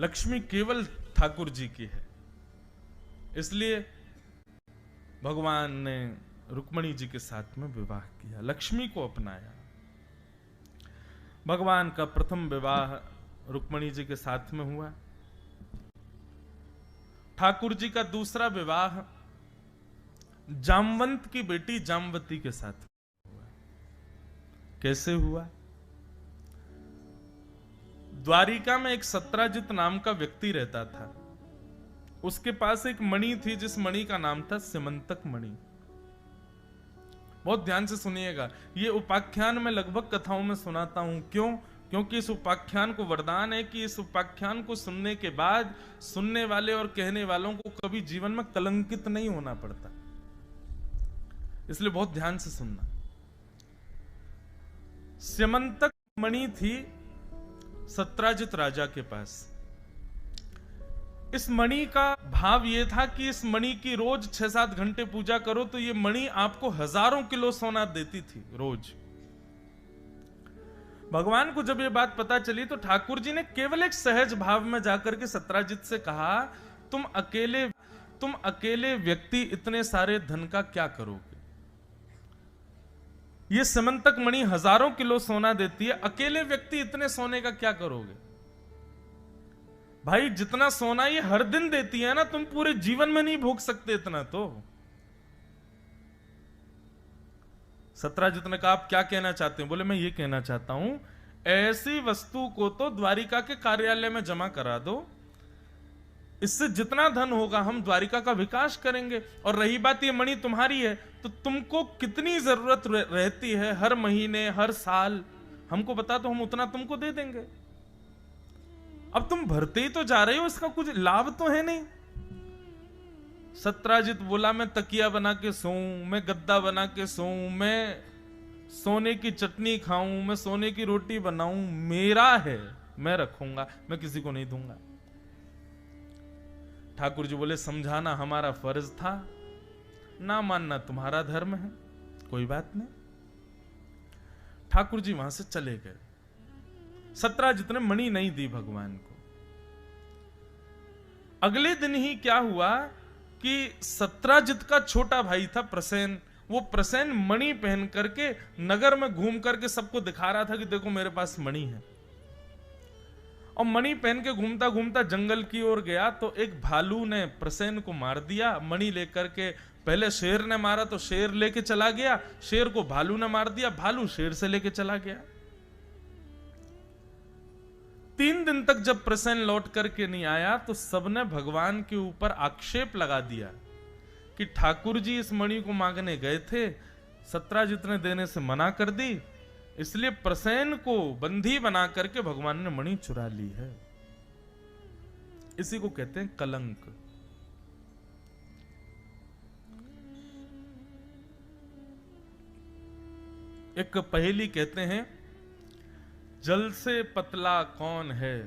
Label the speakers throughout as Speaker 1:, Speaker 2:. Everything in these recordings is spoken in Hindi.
Speaker 1: लक्ष्मी केवल ठाकुर जी की है। इसलिए भगवान ने रुक्मणी जी के साथ में विवाह किया, लक्ष्मी को अपनाया। भगवान का प्रथम विवाह रुक्मणी जी के साथ में हुआ। ठाकुर जी का दूसरा विवाह जामवंत की बेटी जामवती के साथ हुआ। कैसे हुआ? द्वारिका में एक सत्राजित नाम का व्यक्ति रहता था। उसके पास एक मणि थी, जिस मणि का नाम था सिमंतक मणि। बहुत ध्यान से सुनिएगा, ये उपाख्यान में लगभग कथाओं में सुनाता हूं। क्यों? क्योंकि इस उपाख्यान को वरदान है कि इस उपाख्यान को सुनने के बाद सुनने वाले और कहने वालों को कभी जीवन में कलंकित नहीं होना पड़ता। इसलिए बहुत ध्यान से सुनना। सिमंतक मणि थी सत्राजित राजा के पास। इस मणि का भाव यह था कि इस मणि की रोज 6-7 घंटे पूजा करो तो ये मणि आपको हजारों किलो सोना देती थी रोज। भगवान को जब ये बात पता चली तो ठाकुर जी ने केवल एक सहज भाव में जाकर के सत्राजित से कहा, तुम अकेले व्यक्ति इतने सारे धन का क्या करोगे? ये सिमंतक मणि हजारों किलो सोना देती है, अकेले व्यक्ति इतने सोने का क्या करोगे? भाई जितना सोना ये हर दिन देती है ना, तुम पूरे जीवन में नहीं भोग सकते इतना। तो सत्राजित ने कहा, आप क्या कहना चाहते हैं? बोले, मैं ये कहना चाहता हूं, ऐसी वस्तु को तो द्वारिका के कार्यालय में जमा करा दो, इससे जितना धन होगा हम द्वारिका का विकास करेंगे। और रही बात ये मणि तुम्हारी है, तो तुमको कितनी जरूरत रहती है हर महीने हर साल, हमको बता दो, हम उतना तुमको दे देंगे। अब तुम भरते ही तो जा रहे हो, इसका कुछ लाभ तो है नहीं। सत्राजित बोला, मैं तकिया बना के सोऊं, मैं गद्दा बना के सोऊं, मैं सोने की चटनी खाऊं, मैं सोने की रोटी बनाऊं, मेरा है, मैं रखूंगा, मैं किसी को नहीं दूंगा। ठाकुर जी बोले, समझाना हमारा फर्ज था, ना मानना तुम्हारा धर्म है, कोई बात नहीं। ठाकुर जी वहां से चले गए। सत्राजित ने मणि नहीं दी भगवान को। अगले दिन ही क्या हुआ कि सत्राजित का छोटा भाई था प्रसेन, वो प्रसेन मणि पहन करके नगर में घूम करके सबको दिखा रहा था कि देखो मेरे पास मणि है। और मणि पहन के घूमता घूमता जंगल की ओर गया तो एक भालू ने प्रसेन को मार दिया। मणि लेकर के, पहले शेर ने मारा तो शेर लेके चला गया, शेर को भालू ने मार दिया, भालू शेर से लेके चला गया। 3 दिन तक जब प्रसेन लौट करके नहीं आया तो सबने भगवान के ऊपर आक्षेप लगा दिया कि ठाकुर जी इस मणि को मांगने गए थे, सत्राजित ने देने से मना कर दी, इसलिए प्रसेन को बंदी बना करके भगवान ने मणि चुरा ली है। इसी को कहते हैं कलंक। एक पहेली कहते हैं, जल से पतला कौन है,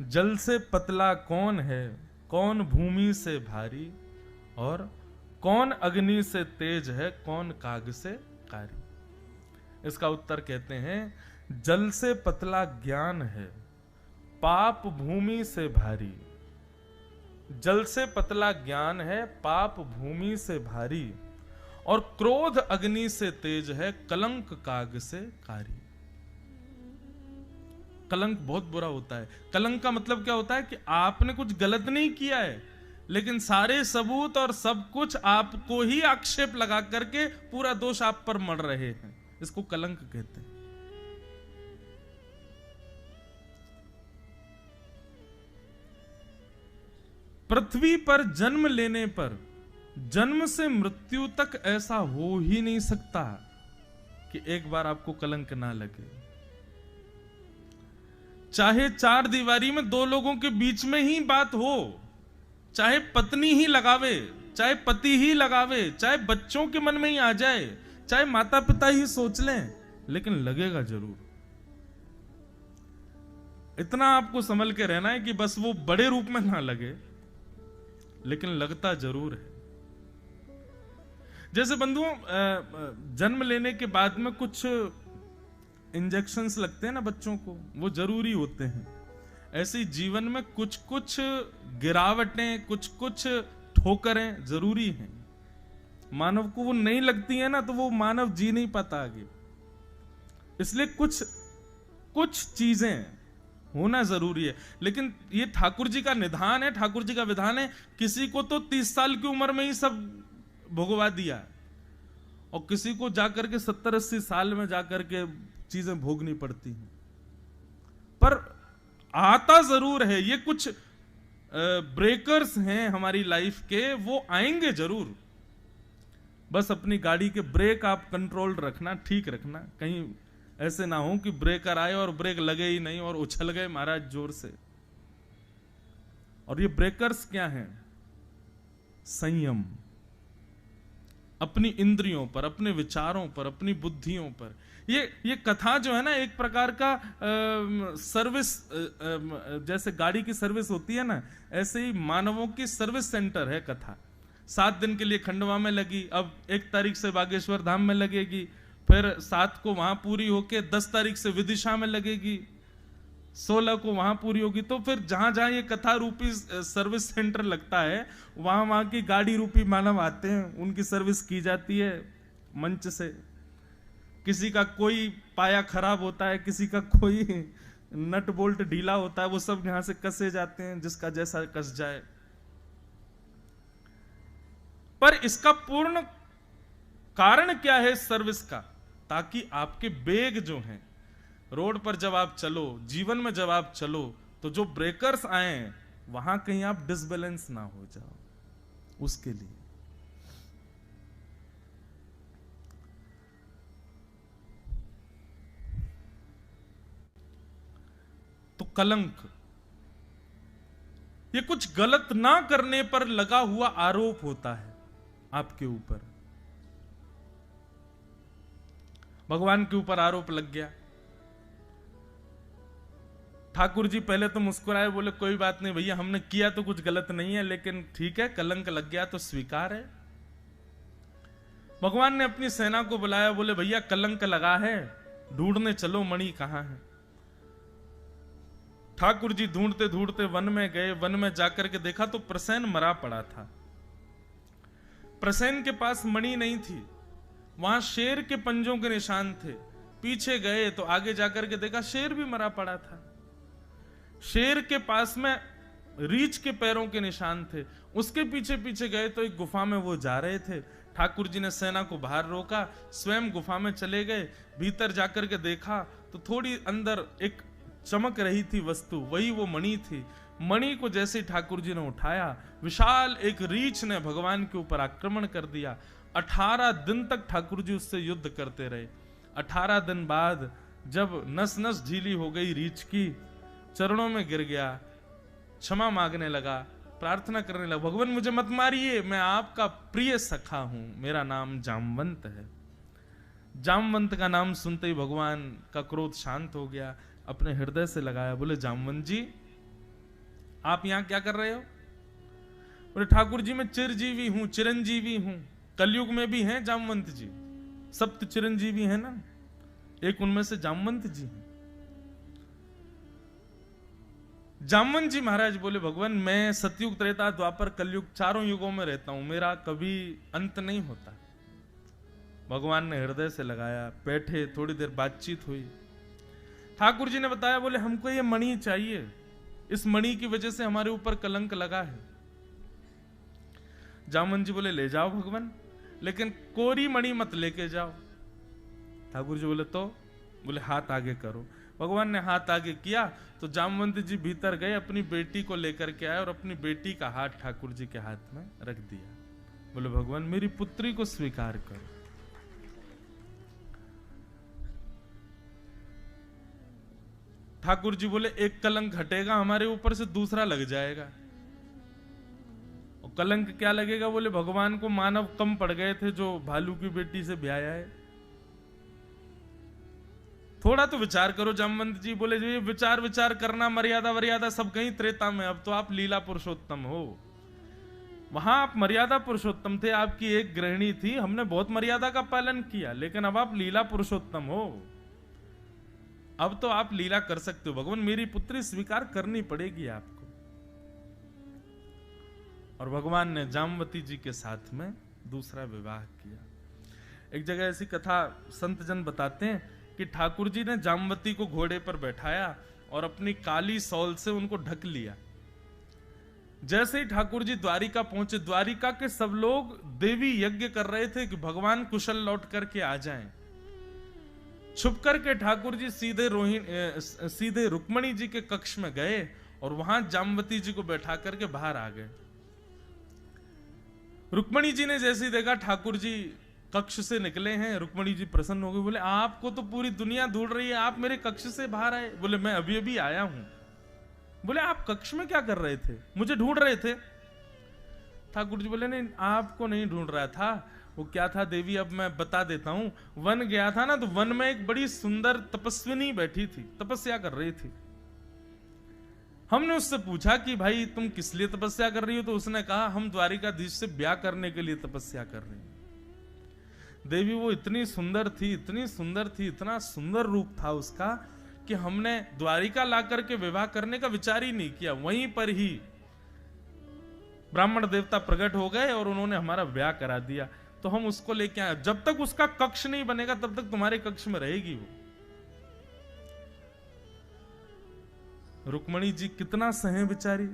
Speaker 1: जल से पतला कौन है, कौन भूमि से भारी, और कौन अग्नि से तेज है, कौन काग से कारी। इसका उत्तर कहते हैं, जल से पतला ज्ञान है, पाप भूमि से भारी। जल से पतला ज्ञान है, पाप भूमि से भारी, और क्रोध अग्नि से तेज है, कलंक काग से कारी। कलंक बहुत बुरा होता है। कलंक का मतलब क्या होता है कि आपने कुछ गलत नहीं किया है, लेकिन सारे सबूत और सब कुछ आपको ही आक्षेप लगा करके पूरा दोष आप पर मढ़ रहे हैं। इसको कलंक कहते हैं। पृथ्वी पर जन्म लेने पर जन्म से मृत्यु तक ऐसा हो ही नहीं सकता कि एक बार आपको कलंक ना लगे। चाहे 4 दीवारी में 2 लोगों के बीच में ही बात हो, चाहे पत्नी ही लगावे, चाहे पति ही लगावे, चाहे बच्चों के मन में ही आ जाए, चाहे माता पिता ही सोच लें, लेकिन लगेगा जरूर। इतना आपको संभल के रहना है कि बस वो बड़े रूप में ना लगे, लेकिन लगता जरूर है। जैसे बंधुओं, जन्म लेने के बाद में कुछ इंजेक्शंस लगते हैं ना बच्चों को, वो जरूरी होते हैं। ऐसे जीवन में कुछ कुछ गिरावटें, कुछ कुछ ठोकरें जरूरी हैं। मानव को वो नहीं लगती है ना, तो वो मानव जी नहीं पाता आगे। इसलिए कुछ कुछ चीजें होना जरूरी है। लेकिन ये ठाकुर जी का निधान है, ठाकुर जी का विधान है। किसी को तो 30 साल की उम्र में ही सब भुगवा दिया, और किसी को जाकर के 70-80 साल में जाकर के चीजें भोगनी पड़ती हैं। पर आता जरूर है। ये कुछ ब्रेकर्स हैं हमारी लाइफ के, वो आएंगे जरूर। बस अपनी गाड़ी के ब्रेक आप कंट्रोल रखना, ठीक रखना। कहीं ऐसे ना हो कि ब्रेकर आए और ब्रेक लगे ही नहीं और उछल गए महाराज जोर से। और ये ब्रेकर्स क्या हैं? संयम, अपनी इंद्रियों पर, अपने विचारों पर, अपनी बुद्धियों पर। ये कथा जो है ना, एक प्रकार का सर्विस, जैसे गाड़ी की सर्विस होती है ना, ऐसे ही मानवों की सर्विस सेंटर है कथा। 7 दिन के लिए खंडवा में लगी, अब 1 तारीख से बागेश्वर धाम में लगेगी, फिर 7 को वहां पूरी होके 10 तारीख से विदिशा में लगेगी, 16 को वहां पूरी होगी। तो फिर जहां जहां ये कथा रूपी सर्विस सेंटर लगता है, वहां वहां की गाड़ी रूपी मानव आते हैं, उनकी सर्विस की जाती है मंच से। किसी का कोई पाया खराब होता है, किसी का कोई नट बोल्ट ढीला होता है, वो सब यहां से कसे जाते हैं, जिसका जैसा कस जाए। पर इसका पूर्ण कारण क्या है सर्विस का? ताकि आपके वेग जो हैं, रोड पर जब आप चलो, जीवन में जब आप चलो, तो जो ब्रेकर्स आए वहां कहीं आप डिसबैलेंस ना हो जाओ, उसके लिए। तो कलंक, ये कुछ गलत ना करने पर लगा हुआ आरोप होता है आपके ऊपर। भगवान के ऊपर आरोप लग गया। ठाकुर जी पहले तो मुस्कुराए, बोले कोई बात नहीं भैया, हमने किया तो कुछ गलत नहीं है, लेकिन ठीक है, कलंक लग गया तो स्वीकार है। भगवान ने अपनी सेना को बुलाया, बोले भैया कलंक लगा है, ढूंढने चलो मणि कहां है। ठाकुर जी ढूंढते ढूंढते वन में गए। वन में जाकर के देखा तो प्रसेन मरा पड़ा था। प्रसेन के पास मणि नहीं थी, वहां शेर के पंजों के निशान थे। पीछे गए तो आगे जाकर के देखा शेर भी मरा पड़ा था। शेर के पास में रीछ के पैरों के निशान थे। उसके पीछे पीछे गए तो एक गुफा में वो जा रहे थे। ठाकुर जी ने सेना को बाहर रोका, स्वयं गुफा में चले गए। भीतर जाकर के देखा तो थोड़ी अंदर एक चमक रही थी वस्तु, वही वो मणि थी। मणि को जैसे ठाकुर जी ने उठाया, विशाल एक रीछ ने भगवान के ऊपर आक्रमण कर दिया। 18 दिन तक ठाकुर जी उससे युद्ध करते रहे। 18 दिन बाद जब नस नस ढीली हो गई रीछ की, चरणों में गिर गया, क्षमा मांगने लगा, प्रार्थना करने लगा, भगवान मुझे मत मारिए, मैं आपका प्रिय सखा हूं, मेरा नाम जामवंत है। जामवंत का नाम सुनते ही भगवान का क्रोध शांत हो गया। अपने हृदय से लगाया, बोले जामवंत जी आप यहां क्या कर रहे हो? बोले ठाकुर जी मैं चिरजीवी हूं, चिरंजीवी हूं। कलयुग में भी हैं जामवंत जी, सप्त चिरंजीवी है ना, एक उनमें से जामवंत जी हैं। जामवंत जी महाराज बोले भगवान मैं सतयुग, त्रेता, द्वापर, कलयुग चारों युगों में रहता हूं, मेरा कभी अंत नहीं होता। भगवान ने हृदय से लगाया, बैठे, थोड़ी देर बातचीत हुई। ठाकुर जी ने बताया, बोले हमको ये मणि चाहिए, इस मणि की वजह से हमारे ऊपर कलंक लगा है। जामवंत जी बोले ले जाओ भगवान, लेकिन कोरी मणि मत लेके जाओ। ठाकुर जी बोले तो? बोले हाथ आगे करो। भगवान ने हाथ आगे किया तो जामवंत जी भीतर गए, अपनी बेटी को लेकर के आए और अपनी बेटी का हाथ ठाकुर जी के हाथ में रख दिया। बोले भगवान मेरी पुत्री को स्वीकार करो। ठाकुर जी बोले एक कलंक हटेगा हमारे ऊपर से, दूसरा लग जाएगा। और कलंक क्या लगेगा? बोले भगवान को मानव कम पड़ गए थे जो भालू की बेटी से ब्याया है। थोड़ा तो विचार करो जामवंत जी। बोले जो ये विचार करना, मर्यादा वर्यादा सब कहीं त्रेता में, अब तो आप लीला पुरुषोत्तम हो। वहां आप मर्यादा पुरुषोत्तम थे, आपकी एक गृहिणी थी, हमने बहुत मर्यादा का पालन किया, लेकिन अब आप लीला पुरुषोत्तम हो। अब तो आप लीला कर सकते हो भगवान, मेरी पुत्री स्वीकार करनी पड़ेगी आपको। और भगवान ने जामवती जी के साथ में दूसरा विवाह किया। एक जगह ऐसी कथा संत जन बताते हैं कि ठाकुर जी ने जामवती को घोड़े पर बैठाया और अपनी काली सौल से उनको ढक लिया। जैसे ही ठाकुर जी द्वारिका पहुंचे, द्वारिका के सब लोग देवी यज्ञ कर रहे थे कि भगवान कुशल लौट करके आ जाएं। छुप करके ठाकुर जी सीधे रुक्मणी जी के कक्ष में गए और वहां जामवती जी को बैठा करके बाहर आ गए। रुक्मणी जी ने जैसे ही देखा ठाकुर जी कक्ष से निकले हैं, रुक्मणी जी प्रसन्न हो गई, बोले आपको तो पूरी दुनिया ढूंढ रही है, आप मेरे कक्ष से बाहर आए? बोले मैं अभी अभी आया हूं। बोले आप कक्ष में क्या कर रहे थे? मुझे ढूंढ रहे थे? ठाकुर जी बोले नहीं, आपको नहीं ढूंढ रहा था। वो क्या था देवी, अब मैं बता देता हूं। वन गया था ना, तो वन में एक बड़ी सुंदर तपस्विनी बैठी थी, तपस्या कर रही थी। हमने उससे पूछा कि भाई तुम किस लिए तपस्या कर रही हो? तो उसने कहा हम द्वारिकाधीश से ब्याह करने के लिए तपस्या कर रही हैं। देवी वो इतनी सुंदर थी, इतनी सुंदर थी, इतना सुंदर रूप था उसका कि हमने द्वारिका ला करके विवाह करने का विचार ही नहीं किया। वहीं पर ही ब्राह्मण देवता प्रकट हो गए और उन्होंने हमारा ब्याह करा दिया। तो हम उसको लेके आए। जब तक उसका कक्ष नहीं बनेगा तब तक तुम्हारे कक्ष में रहेगी वो। रुक्मणी जी कितना सहे बेचारी।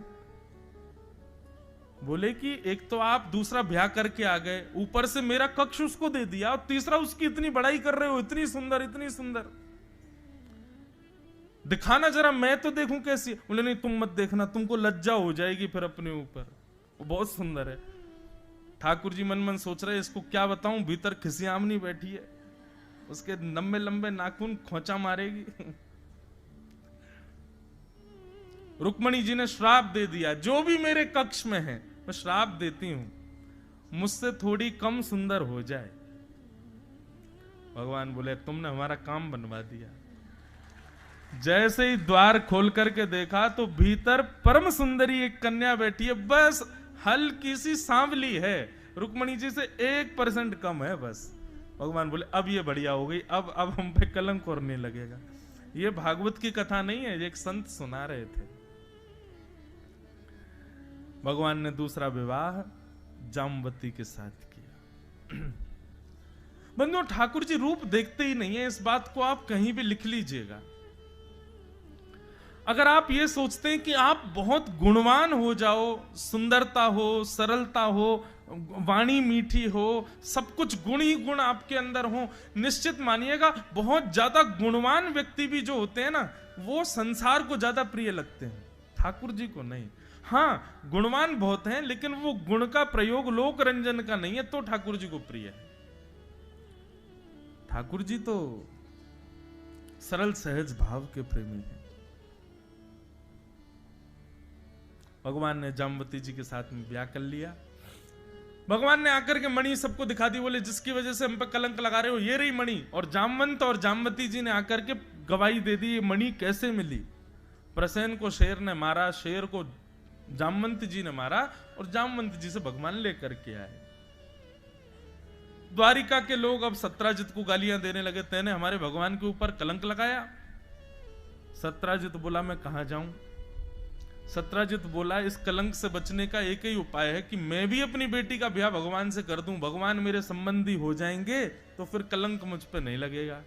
Speaker 1: बोले कि एक तो आप दूसरा ब्याह करके आ गए, ऊपर से मेरा कक्ष उसको दे दिया, और तीसरा उसकी इतनी बड़ाई कर रहे हो, इतनी सुंदर इतनी सुंदर। दिखाना जरा, मैं तो देखूं कैसी। बोले नहीं तुम मत देखना, तुमको लज्जा हो जाएगी फिर अपने ऊपर, वो बहुत सुंदर है। ठाकुर जी मन मन सोच रहे इसको क्या बताऊं, भीतर खिसियामनी बैठी है, उसके लंबे लंबे नाखून खोचा मारेगी। रुक्मणी जी ने श्राप दे दिया, जो भी मेरे कक्ष में है मैं श्राप देती हूं, मुझसे थोड़ी कम सुंदर हो जाए। भगवान बोले तुमने हमारा काम बनवा दिया। जैसे ही द्वार खोल करके देखा तो भीतर परम सुंदरी एक कन्या बैठी है, बस हल्की सी सांवली है, रुक्मणी जी से 1% कम है बस। भगवान बोले अब ये बढ़िया हो गई, अब हम पे कलंक और नहीं लगेगा। ये भागवत की कथा नहीं है, एक संत सुना रहे थे। भगवान ने दूसरा विवाह जामवती के साथ किया। बंधुओं, ठाकुर जी रूप देखते ही नहीं है, इस बात को आप कहीं भी लिख लीजिएगा। अगर आप ये सोचते हैं कि आप बहुत गुणवान हो जाओ, सुंदरता हो, सरलता हो, वाणी मीठी हो, सब कुछ गुण ही गुण आपके अंदर हो, निश्चित मानिएगा बहुत ज्यादा गुणवान व्यक्ति भी जो होते हैं ना, वो संसार को ज्यादा प्रिय लगते हैं, ठाकुर जी को नहीं। हाँ, गुणवान बहुत हैं, लेकिन वो गुण का प्रयोग लोक रंजन का नहीं है, तो ठाकुर जी को प्रिय है। ठाकुर जी तो सरल सहज भाव के प्रेमी हैं। भगवान ने जामवती जी के साथ में ब्याह कर लिया। भगवान ने आकर के मणि सबको दिखा दी, बोले जिसकी वजह से हम पे कलंक लगा रहे हो ये रही मणि। और जामवंत और जामवती जी ने आकर के गवाही दे दी, ये मणि कैसे मिली। प्रसेन को शेर ने मारा, शेर को जामवंत जी ने मारा, और जामवंत जी से भगवान लेकर के आए। द्वारिका के लोग अब सत्राजित को गालियां देने लगे, तेने हमारे भगवान के ऊपर कलंक लगाया। सत्राजित बोला मैं कहां जाऊं। सत्राजित बोला इस कलंक से बचने का एक ही उपाय है कि मैं भी अपनी बेटी का ब्याह भगवान से कर दूं, भगवान मेरे संबंधी हो जाएंगे तो फिर कलंक मुझ पे नहीं लगेगा।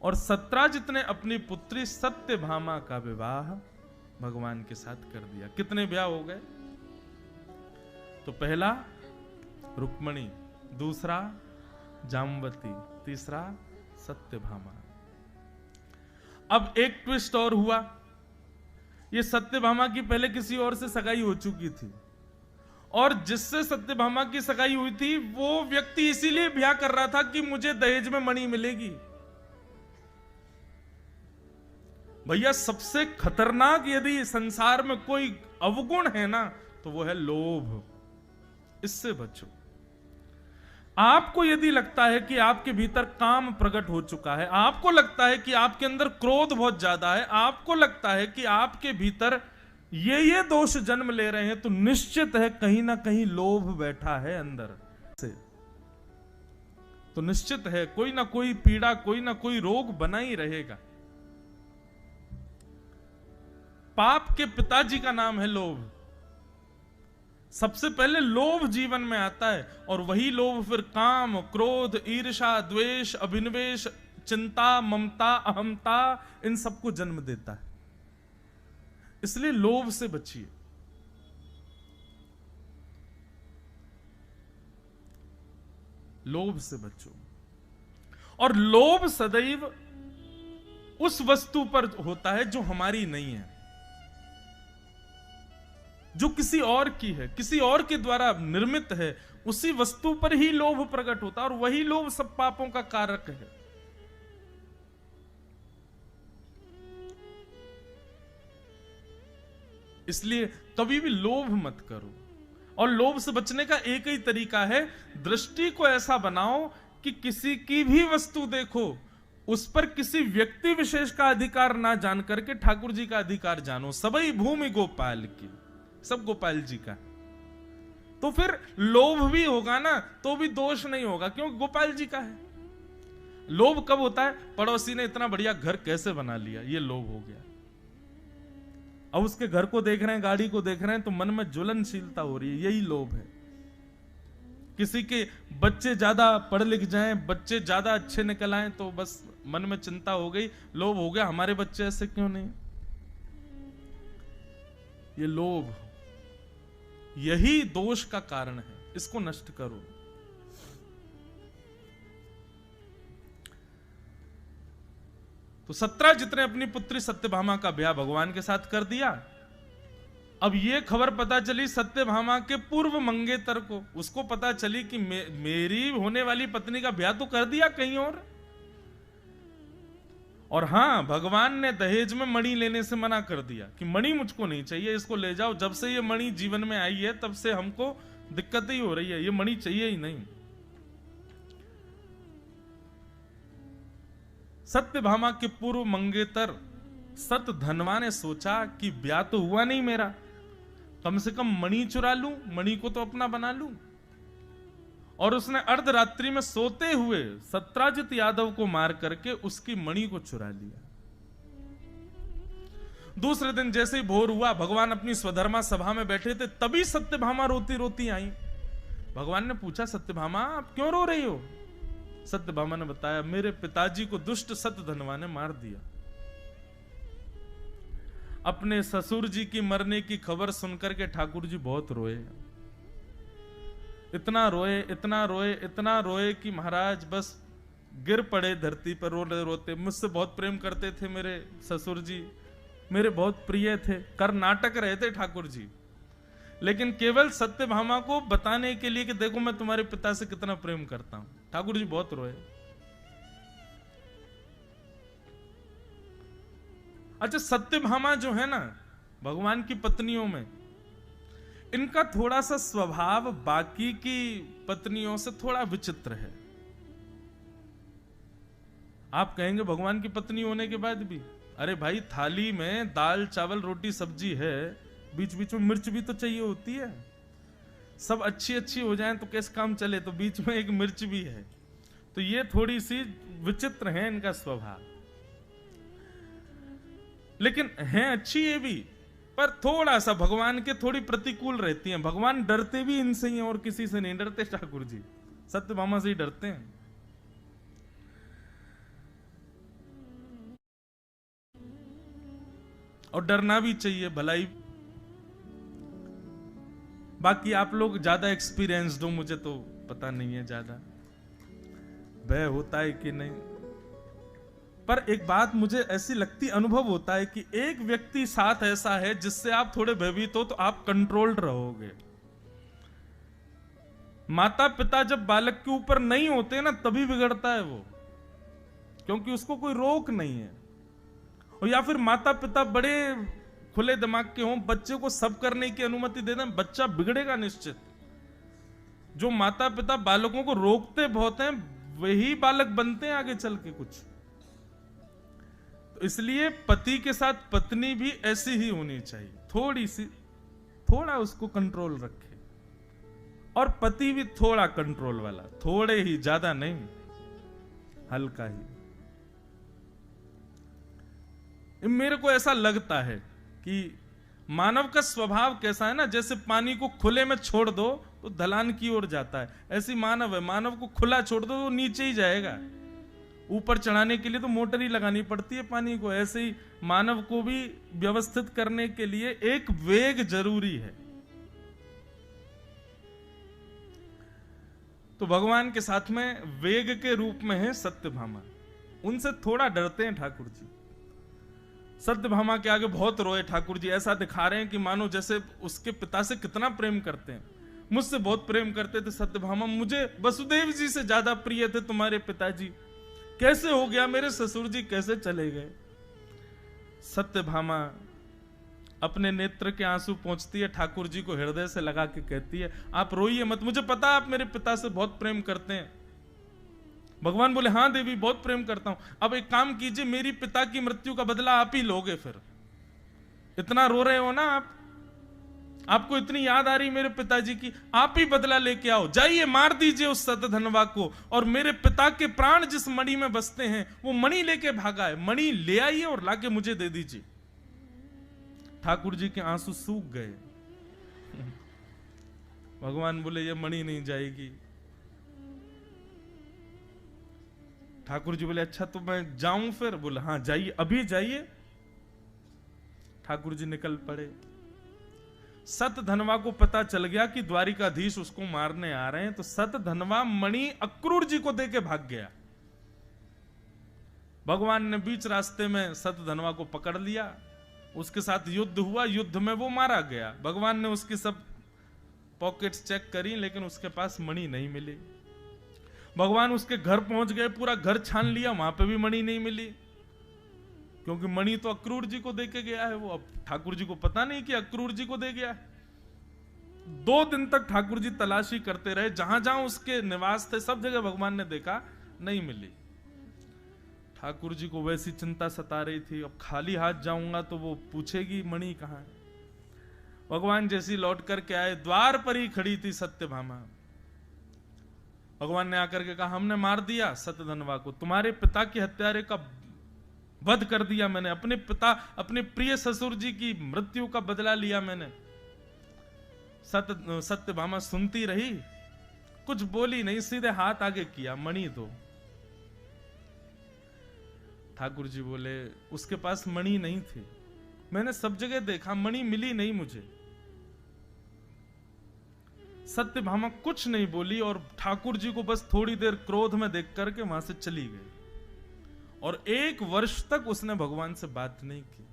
Speaker 1: और सत्राजित ने अपनी पुत्री सत्यभामा का विवाह भगवान के साथ कर दिया। कितने ब्याह हो गए? तो पहला रुक्मणी, दूसरा जामवती, तीसरा सत्यभामा। अब एक ट्विस्ट और हुआ, ये सत्यभामा की पहले किसी और से सगाई हो चुकी थी, और जिससे सत्यभामा की सगाई हुई थी वो व्यक्ति इसीलिए ब्याह कर रहा था कि मुझे दहेज में मणि मिलेगी। भैया, सबसे खतरनाक यदि संसार में कोई अवगुण है ना, तो वो है लोभ। इससे बचो। आपको यदि लगता है कि आपके भीतर काम प्रकट हो चुका है, आपको लगता है कि आपके अंदर क्रोध बहुत ज्यादा है, आपको लगता है कि आपके भीतर ये दोष जन्म ले रहे हैं, तो निश्चित है कहीं ना कहीं लोभ बैठा है अंदर से। तो निश्चित है कोई ना कोई पीड़ा, कोई ना कोई रोग बना ही रहेगा। पाप के पिताजी का नाम है लोभ। सबसे पहले लोभ जीवन में आता है, और वही लोभ फिर काम, क्रोध, ईर्ष्या, द्वेष, अभिनिवेश, चिंता, ममता, अहमता, इन सबको जन्म देता है। इसलिए लोभ से बचिए। लोभ से बचो। और लोभ सदैव उस वस्तु पर होता है जो हमारी नहीं है, जो किसी और की है, किसी और के द्वारा निर्मित है, उसी वस्तु पर ही लोभ प्रकट होता है, और वही लोभ सब पापों का कारक है। इसलिए कभी भी लोभ मत करो। और लोभ से बचने का एक ही तरीका है, दृष्टि को ऐसा बनाओ कि किसी की भी वस्तु देखो, उस पर किसी व्यक्ति विशेष का अधिकार ना जान करके ठाकुर जी का अधिकार जानो। सबई भूमि गोपाल की, सब गोपाल जी का। तो फिर लोभ भी होगा ना तो भी दोष नहीं होगा, क्योंकि गोपाल जी का है। लोभ कब होता है? पड़ोसी ने इतना बढ़िया घर कैसे बना लिया, ये लोभ हो गया। अब उसके घर को देख रहे हैं, गाड़ी को देख रहे हैं, तो मन में ज्वलनशीलता हो रही है, यही लोभ है। किसी के बच्चे ज्यादा पढ़ लिख जाएं, बच्चे ज्यादा अच्छे निकल आए, तो बस मन में चिंता हो गई, लोभ हो गया, हमारे बच्चे ऐसे क्यों नहीं। ये लोभ, यही दोष का कारण है, इसको नष्ट करो। तो सत्यजित ने अपनी पुत्री सत्यभामा का ब्याह भगवान के साथ कर दिया। अब ये खबर पता चली सत्यभामा के पूर्व मंगेतर को, उसको पता चली कि मेरी होने वाली पत्नी का ब्याह तो कर दिया कहीं और हां, भगवान ने दहेज में मणि लेने से मना कर दिया कि मणि मुझको नहीं चाहिए, इसको ले जाओ। जब से ये मणि जीवन में आई है तब से हमको दिक्कत ही हो रही है, ये मणि चाहिए ही नहीं। सत्यभामा के पूर्व मंगेतर सतधनवा ने सोचा कि ब्याह तो हुआ नहीं मेरा, कम से कम मणि चुरा लूं, मणि को तो अपना बना लूं। और उसने अर्धरात्रि में सोते हुए सत्यजित यादव को मार करके उसकी मणि को चुरा लिया। दूसरे दिन जैसे ही भोर हुआ, भगवान अपनी स्वधर्मा सभा में बैठे थे, तभी सत्यभामा रोती रोती आई। भगवान ने पूछा, सत्यभामा आप क्यों रो रही हो? सत्यभामा ने बताया, मेरे पिताजी को दुष्ट सतधनवा ने मार दिया। अपने ससुर जी की मरने की खबर सुनकर के ठाकुर जी बहुत रोए। इतना रोए, इतना रोए, इतना रोए कि महाराज बस गिर पड़े धरती पर रोते रोते। मुझसे बहुत प्रेम करते थे मेरे ससुर जी, मेरे बहुत प्रिय थे, कर नाटक रहे थे ठाकुर जी, लेकिन केवल सत्यभामा को बताने के लिए कि देखो मैं तुम्हारे पिता से कितना प्रेम करता हूं। ठाकुर जी बहुत रोए। अच्छा, सत्यभामा जो है ना, भगवान की पत्नियों में इनका थोड़ा सा स्वभाव बाकी की पत्नियों से थोड़ा विचित्र है। आप कहेंगे भगवान की पत्नी होने के बाद भी, अरे भाई थाली में दाल चावल रोटी सब्जी है, बीच बीच में मिर्च भी तो चाहिए होती है। सब अच्छी अच्छी हो जाए तो कैसे काम चले, तो बीच में एक मिर्च भी है। तो ये थोड़ी सी विचित्र है इनका स्वभाव, लेकिन है अच्छी ये भी, पर थोड़ा सा भगवान के थोड़ी प्रतिकूल रहती हैं। भगवान डरते भी इनसे ही और किसी से नहीं डरते। ठाकुर जी सत्यभामा से ही डरते हैं। और डरना भी चाहिए, भलाई। बाकी आप लोग ज्यादा एक्सपीरियंस्ड हो, मुझे तो पता नहीं है ज्यादा भय होता है कि नहीं। पर एक बात मुझे ऐसी लगती, अनुभव होता है कि एक व्यक्ति साथ ऐसा है जिससे आप थोड़े भयभीत हो तो आप कंट्रोल्ड रहोगे। माता पिता जब बालक के ऊपर नहीं होते ना, तभी बिगड़ता है वो, क्योंकि उसको कोई रोक नहीं है। और या फिर माता पिता बड़े खुले दिमाग के हों, बच्चे को सब करने की अनुमति दे दें, बच्चा बिगड़ेगा निश्चित। जो माता पिता बालकों को रोकते बहुत हैं, वही बालक बनते हैं आगे चल के कुछ। तो इसलिए पति के साथ पत्नी भी ऐसी ही होनी चाहिए, थोड़ी सी, थोड़ा उसको कंट्रोल रखे। और पति भी थोड़ा कंट्रोल वाला, थोड़े ही, ज्यादा नहीं, हल्का ही। मेरे को ऐसा लगता है कि मानव का स्वभाव कैसा है ना, जैसे पानी को खुले में छोड़ दो तो ढलान की ओर जाता है, ऐसी मानव है। मानव को खुला छोड़ दो तो नीचे ही जाएगा। ऊपर चढ़ाने के लिए तो मोटर ही लगानी पड़ती है पानी को। ऐसे ही मानव को भी व्यवस्थित करने के लिए एक वेग जरूरी है। तो भगवान के साथ में वेग के रूप में है सत्यभामा। उनसे थोड़ा डरते हैं ठाकुर जी। सत्यभामा के आगे बहुत रोए ठाकुर जी, ऐसा दिखा रहे हैं कि मानो जैसे उसके पिता से कितना प्रेम करते हैं। मुझसे बहुत प्रेम करते थे सत्यभामा, मुझे वसुदेव जी से ज्यादा प्रिय थे तुम्हारे पिताजी। कैसे हो गया, मेरे ससुर जी कैसे चले गए। सत्यभामा अपने नेत्र के आंसू पोंछती है, ठाकुर जी को हृदय से लगा के कहती है, आप रोइए मत, मुझे पता आप मेरे पिता से बहुत प्रेम करते हैं। भगवान बोले, हाँ देवी बहुत प्रेम करता हूं। अब एक काम कीजिए, मेरी पिता की मृत्यु का बदला आप ही लोगे। फिर इतना रो रहे हो ना आप, आपको इतनी याद आ रही मेरे पिताजी की, आप ही बदला लेके आओ। जाइए मार दीजिए उस सतधनवा को, और मेरे पिता के प्राण जिस मणि में बसते हैं वो मणि लेके भागा है, मणि ले आइए और लाके मुझे दे दीजिए। ठाकुर जी के आंसू सूख गए। भगवान बोले, ये मणि नहीं जाएगी। ठाकुर जी बोले, अच्छा तो मैं जाऊं फिर? बोले, हाँ जाइए, अभी जाइए। ठाकुर जी निकल पड़े। सतधनवा को पता चल गया कि द्वारिकाधीश उसको मारने आ रहे हैं, तो सतधनवा मणि अक्रूर जी को देके भाग गया। भगवान ने बीच रास्ते में सतधनवा को पकड़ लिया, उसके साथ युद्ध हुआ, युद्ध में वो मारा गया। भगवान ने उसकी सब पॉकेट्स चेक करी, लेकिन उसके पास मणि नहीं मिली। भगवान उसके घर पहुंच गए, पूरा घर छान लिया, वहां पे भी मणि नहीं मिली, क्योंकि मणि तो अक्रूर जी को देके गया है वो। अब ठाकुर जी को पता नहीं कि अक्रूर जी को दे गया। 2 दिन तक ठाकुर जी तलाशी करते रहे, जहां जहां उसके निवास थे सब जगह भगवान ने देखा, नहीं मिली। ठाकुर जी को वैसी चिंता सता रही थी, अब खाली हाथ जाऊंगा तो वो पूछेगी मणि कहां है। भगवान जैसी लौट करके आए, द्वार पर ही खड़ी थी सत्यभामा। भगवान ने आकर के कहा, हमने मार दिया सतधनवा को, तुम्हारे पिता के हत्यारे का वध कर दिया मैंने, अपने पिता, अपने प्रिय ससुर जी की मृत्यु का बदला लिया मैंने। सत्यभामा सुनती रही, कुछ बोली नहीं, सीधे हाथ आगे किया, मणि दो। ठाकुर जी बोले, उसके पास मणि नहीं थी, मैंने सब जगह देखा, मणि मिली नहीं मुझे। सत्यभामा कुछ नहीं बोली और ठाकुर जी को बस थोड़ी देर क्रोध में देख करके वहां से चली गई। और 1 वर्ष तक उसने भगवान से बात नहीं की।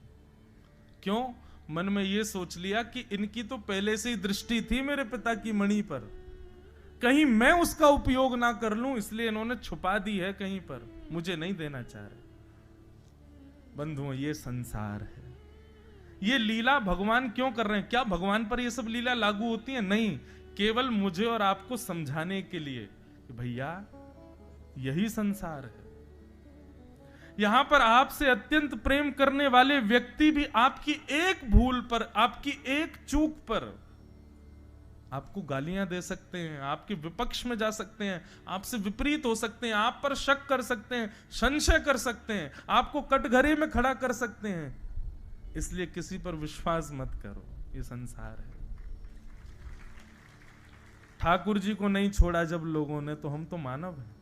Speaker 1: क्यों? मन में यह सोच लिया कि इनकी तो पहले से ही दृष्टि थी मेरे पिता की मणि पर, कहीं मैं उसका उपयोग ना कर लूं, इसलिए इन्होंने छुपा दी है कहीं पर, मुझे नहीं देना चाह रहे। बंधुओं, ये संसार है, ये लीला भगवान क्यों कर रहे हैं? क्या भगवान पर ये सब लीला लागू होती है? नहीं, केवल मुझे और आपको समझाने के लिए कि भैया यही संसार है। यहां पर आपसे अत्यंत प्रेम करने वाले व्यक्ति भी आपकी एक भूल पर, आपकी एक चूक पर आपको गालियां दे सकते हैं, आपके विपक्ष में जा सकते हैं, आपसे विपरीत हो सकते हैं, आप पर शक कर सकते हैं, संशय कर सकते हैं, आपको कटघरे में खड़ा कर सकते हैं। इसलिए किसी पर विश्वास मत करो, ये संसार है। ठाकुर जी को नहीं छोड़ा जब लोगों ने, तो हम तो मानव हैं।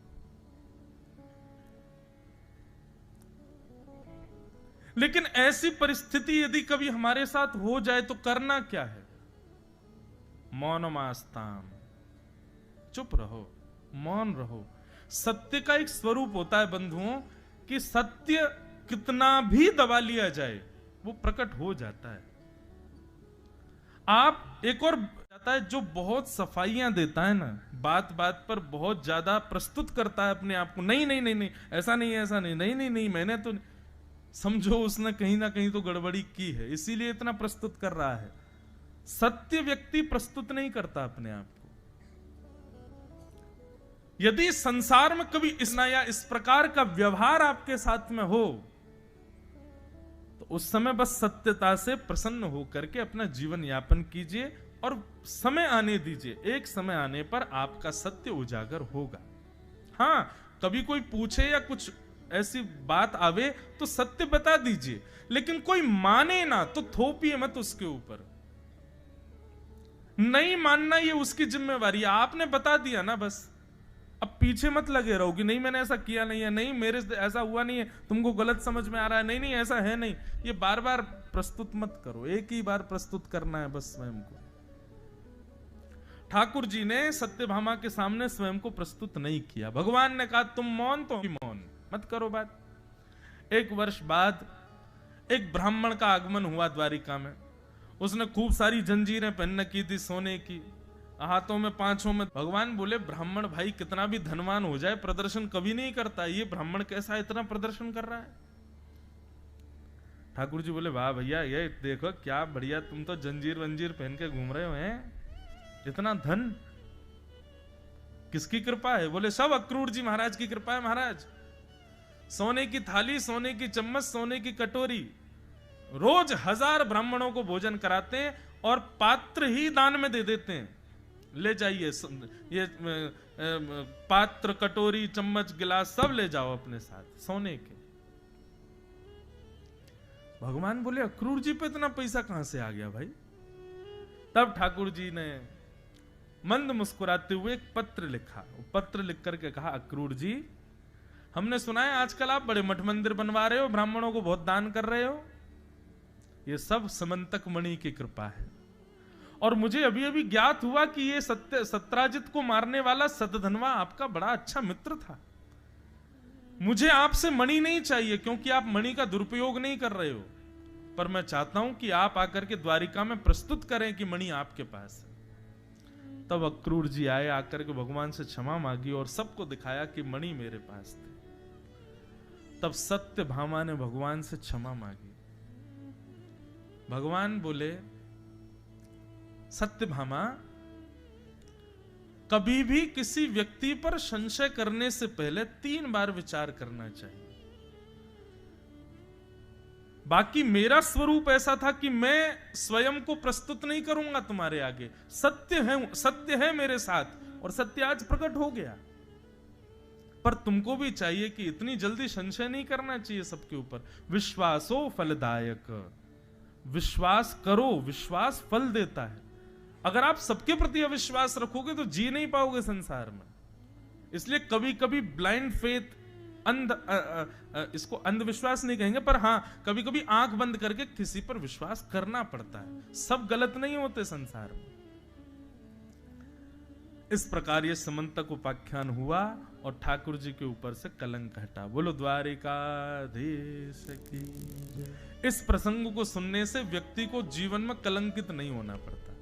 Speaker 1: लेकिन ऐसी परिस्थिति यदि कभी हमारे साथ हो जाए तो करना क्या है? मौनमास्ताम, चुप रहो, मौन रहो। सत्य का एक स्वरूप होता है बंधुओं कि सत्य कितना भी दबा लिया जाए वो प्रकट हो जाता है। आप एक और जाता है जो बहुत सफाइयां देता है ना, बात बात पर बहुत ज्यादा प्रस्तुत करता है अपने आप को, नहीं नहीं नहीं नहीं ऐसा नहीं, ऐसा नहीं, नहीं नहीं नहीं मैंने तो, समझो उसने कहीं ना कहीं तो गड़बड़ी की है, इसीलिए इतना प्रस्तुत कर रहा है। सत्य व्यक्ति प्रस्तुत नहीं करता अपने आप को। यदि संसार में कभी इस नया इस प्रकार का व्यवहार आपके साथ में हो, तो उस समय बस सत्यता से प्रसन्न होकर के अपना जीवन यापन कीजिए और समय आने दीजिए, एक समय आने पर आपका सत्य उजागर होगा। हां, कभी कोई पूछे या कुछ ऐसी बात आवे तो सत्य बता दीजिए, लेकिन कोई माने ना तो थोपिए मत उसके ऊपर। नहीं मानना ये उसकी जिम्मेवारी, आपने बता दिया ना बस। अब पीछे मत लगे रहो कि नहीं मैंने ऐसा किया नहीं है, नहीं मेरे से ऐसा हुआ नहीं है, तुमको गलत समझ में आ रहा है, नहीं नहीं ऐसा है नहीं। ये बार बार प्रस्तुत मत करो, एक ही बार प्रस्तुत करना है बस स्वयं को। ठाकुर जी ने सत्यभामा के सामने स्वयं को प्रस्तुत नहीं किया। भगवान ने कहा तुम मौन तो मौन मत करो बात। एक वर्ष बाद एक ब्राह्मण का आगमन हुआ द्वारिका में। उसने खूब सारी जंजीरें पहन की थी सोने की, हाथों में पांचों में। भगवान बोले ब्राह्मण भाई कितना भी धनवान हो जाए प्रदर्शन कभी नहीं करता, ये ब्राह्मण कैसा इतना प्रदर्शन कर रहा है। ठाकुर जी बोले वाह भैया, ये देखो क्या बढ़िया, तुम तो जंजीर वंजीर पहन के घूम रहे हो हैं, इतना धन किसकी कृपा है? बोले सब अक्रूर जी महाराज की कृपा है महाराज। सोने की थाली, सोने की चम्मच, सोने की कटोरी, रोज 1000 ब्राह्मणों को भोजन कराते हैं और पात्र ही दान में दे देते हैं। ले जाइए ये पात्र, कटोरी, चम्मच, गिलास सब ले जाओ अपने साथ सोने के। भगवान बोले अक्रूर जी पे इतना पैसा कहां से आ गया भाई? तब ठाकुर जी ने मंद मुस्कुराते हुए एक पत्र लिखा। पत्र लिख करके कहा अक्रूर जी, हमने सुना है आजकल आप बड़े मठ मंदिर बनवा रहे हो, ब्राह्मणों को बहुत दान कर रहे हो, ये सब समंतक मणि की कृपा है। और मुझे अभी अभी ज्ञात हुआ कि ये सत्राजित को मारने वाला सतधनवा आपका बड़ा अच्छा मित्र था। मुझे आपसे मणि नहीं चाहिए क्योंकि आप मणि का दुरुपयोग नहीं कर रहे हो, पर मैं चाहता हूं कि आप आकर के द्वारिका में प्रस्तुत करें कि मणि आपके पास है। तब अक्रूर जी आए, आकर के भगवान से क्षमा मांगी और सबको दिखाया कि मणि मेरे पास थे। तब सत्यभामा ने भगवान से क्षमा मांगी। भगवान बोले सत्यभामा, कभी भी किसी व्यक्ति पर संशय करने से पहले 3 बार विचार करना चाहिए। बाकी मेरा स्वरूप ऐसा था कि मैं स्वयं को प्रस्तुत नहीं करूंगा तुम्हारे आगे, सत्य है मेरे साथ और सत्य आज प्रकट हो गया। पर तुमको भी चाहिए कि इतनी जल्दी संशय नहीं करना चाहिए सबके ऊपर। विश्वासो फलदायक, विश्वास करो, विश्वास फल देता है। अगर आप सबके प्रति अविश्वास रखोगे तो जी नहीं पाओगे संसार में। इसलिए कभी कभी ब्लाइंड फेथ, इसको अंधविश्वास नहीं कहेंगे, पर हां कभी कभी आंख बंद करके किसी पर विश्वास करना पड़ता है। सब गलत नहीं होते संसार में। इस प्रकार ये समंतक उपाख्यान हुआ और ठाकुर जी के ऊपर से कलंक हटा। बोलो द्वारिकाधीश की। इस प्रसंग को सुनने से व्यक्ति को जीवन में कलंकित नहीं होना पड़ता।